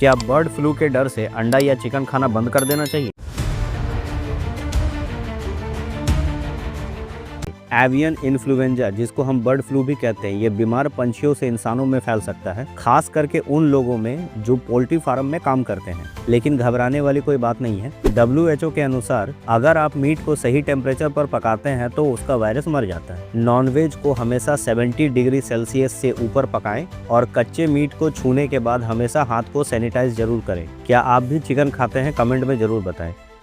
क्या bird flu के डर से अंडा या चिकन खाना बंद कर देना चाहिए? एवियन इन्फ्लुएंजा, जिसको हम बर्ड फ्लू भी कहते हैं, ये बीमार पंछियों से इंसानों में फैल सकता है, खास करके उन लोगों में जो पोल्ट्री फार्म में काम करते हैं। लेकिन घबराने वाली कोई बात नहीं है। WHO के अनुसार अगर आप मीट को सही टेम्परेचर पर पकाते हैं तो उसका वायरस मर जाता है। नॉनवेज को हमेशा 70 डिग्री सेल्सियस से ऊपर पकाएं और कच्चे मीट को छूने के बाद हमेशा हाथ को सैनिटाइज जरूर करें। क्या आप भी चिकन खाते हैं? कमेंट में जरूर बताएं।